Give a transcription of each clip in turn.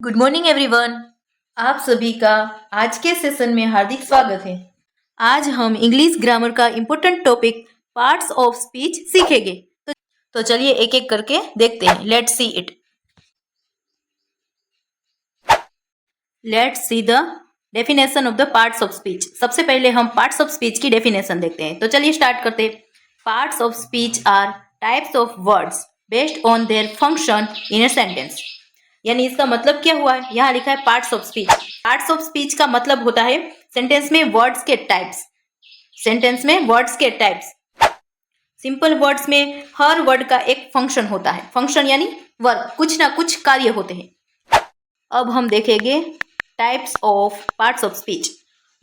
Good morning everyone. आप सभी का आज के सेशन में हार्दिक स्वागत है। आज हम इंग्लिश ग्रामर का important topic parts of speech सीखेंगे। तो चलिए एक एक करके देखते हैं। Let's see it. Let's see the definition of the parts of speech. सबसे पहले हम पार्ट्स ऑफ स्पीच की डेफिनेशन देखते हैं। तो चलिए स्टार्ट करते हैं। Parts of speech are types of words based on their function in a sentence. यानी इसका मतलब क्या हुआ है, यहाँ लिखा है parts of speech. Parts of speech का मतलब होता है सेंटेंस में वर्ड्स के टाइप्स। सेंटेंस में वर्ड्स के टाइप्स। सिंपल वर्ड्स में हर वर्ड का एक फंक्शन होता है। फंक्शन यानी वर्क, कुछ ना कुछ कार्य होते हैं। अब हम देखेंगे types of parts of speech,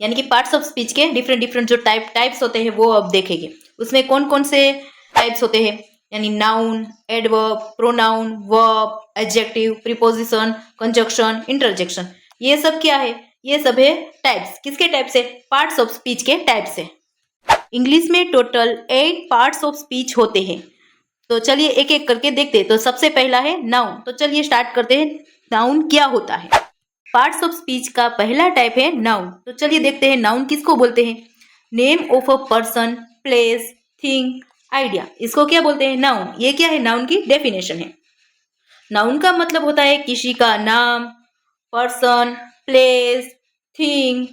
यानी कि पार्ट्स ऑफ स्पीच के डिफरेंट डिफरेंट जो टाइप्स होते हैं वो अब देखेंगे। उसमें कौन कौन से टाइप्स होते हैं, यानी noun, adverb, pronoun, verb, adjective, preposition, conjunction, interjection. ये सब क्या है? ये सब है टाइप्स। किसके टाइप से? पार्ट्स ऑफ स्पीच के टाइप से। इंग्लिश में टोटल 8 पार्ट्स ऑफ स्पीच होते हैं। तो चलिए एक एक करके देखते हैं। तो सबसे पहला है नाउन। तो चलिए स्टार्ट करते हैं। नाउन क्या होता है? पार्ट्स ऑफ स्पीच का पहला टाइप है नाउन। तो चलिए देखते हैं नाउन किसको बोलते हैं। Name of a person, place, thing, idea, इसको क्या बोलते हैं? नाउन। ये क्या है? नाउन की डेफिनेशन है। नाउन का मतलब होता है किसी का नाम, पर्सन, प्लेस, थिंग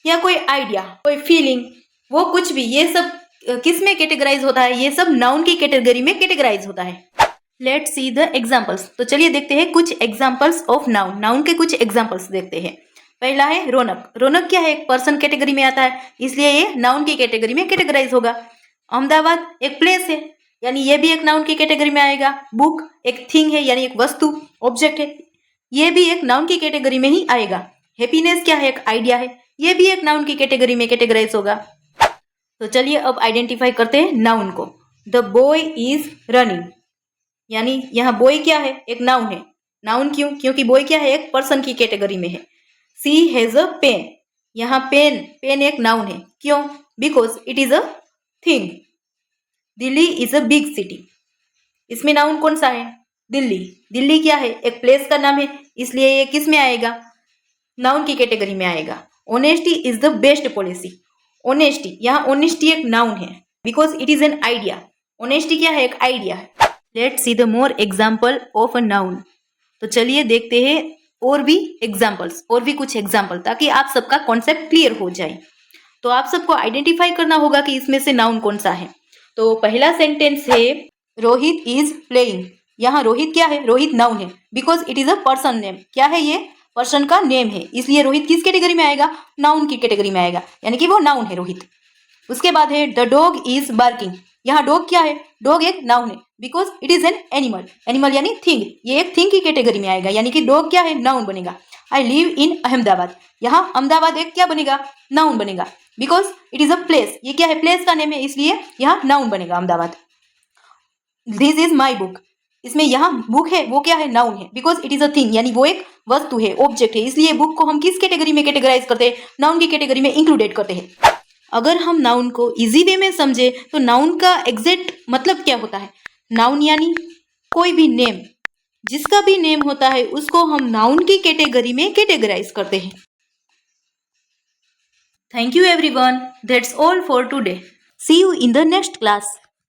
या कोई आइडिया, कोई फीलिंग, वो कुछ भी। ये सब किस में कैटेगराइज होता है? ये सब नाउन की कैटेगरी में कैटेगराइज होता है। Let's see the examples. तो चलिए देखते हैं कुछ एग्जाम्पल्स ऑफ नाउन। नाउन के कुछ एग्जाम्पल्स देखते हैं। पहला है रौनक। रौनक क्या है? एक पर्सन कैटेगरी में आता है, इसलिए ये नाउन की कैटेगरी में कैटेगराइज होगा। अहमदाबाद एक प्लेस है, यानी ये भी एक नाउन की कैटेगरी में आएगा। बुक एक थिंग है, यानी एक वस्तु, ऑब्जेक्ट है, ये भी एक नाउन की कैटेगरी में ही आएगा। हैप्पीनेस क्या है? एक आइडिया है, ये भी एक नाउन की कैटेगरी में कैटेगराइज होगा। तो चलिए अब आइडेंटिफाई करते हैं नाउन को। द बॉय इज रनिंग, यानी यहाँ बॉय क्या है? एक नाउन है। नाउन क्यों? क्योंकि बॉय क्या है? एक पर्सन की कैटेगरी में है। सी हैज अ पेन, यहाँ पेन एक नाउन है। क्यों? Because it is a thing. Delhi is a big city, इसमें नाउन कौन सा है? दिल्ली। दिल्ली क्या है? एक प्लेस का नाम है, इसलिए ये किस में आएगा? नाउन की कैटेगरी में आएगा। Honesty is the best policy. Honesty, यहाँ ऑनेस्टी एक नाउन है, because it is an idea. Honesty क्या है? एक आइडिया है। Let's see the more example of a noun. तो चलिए देखते हैं और भी एग्जाम्पल्स, और भी कुछ एग्जाम्पल, ताकि आप सबका कॉन्सेप्ट क्लियर हो जाए। तो आप सबको आइडेंटिफाई करना होगा कि इसमें से नाउन कौन सा है। तो पहला सेंटेंस है रोहित इज प्लेइंग। यहाँ रोहित क्या है? रोहित नाउन है, because it is a person name. क्या है? ये पर्सन का नेम है, इसलिए रोहित किस कैटेगरी में आएगा? नाउन की कैटेगरी में आएगा, यानी कि वो नाउन है रोहित। उसके बाद है द डॉग इज बार्किंग। यहाँ डॉग क्या है? डॉग एक नाउन है, because it is an animal. Animal यानी थिंग, ये एक थिंग की कैटेगरी में आएगा, यानी कि डॉग क्या है? नाउन बनेगा। आई लिव इन अहमदाबाद, यहाँ अहमदाबाद एक क्या बनेगा? नाउन बनेगा, because it is a place. ये क्या है? प्लेस का नेम है, इसलिए यहाँ नाउन बनेगा Ahmedabad. This is my book, इसमें यहाँ बुक है, वो क्या है? नाउन है, because it is a thing, यानी वो एक वस्तु है, ऑब्जेक्ट है, इसलिए बुक को हम किस कैटेगरी में कैटेगराइज करते हैं? नाउन की कैटेगरी में इंक्लूडेड करते हैं। अगर हम नाउन को इजी वे में समझे तो नाउन का एग्जैक्ट मतलब क्या होता है? नाउन यानी कोई भी नेम, जिसका भी नेम होता है उसको हम नाउन की कैटेगरी में कैटेगराइज करते हैं। Thank you everyone, that's all for today. See you in the next class.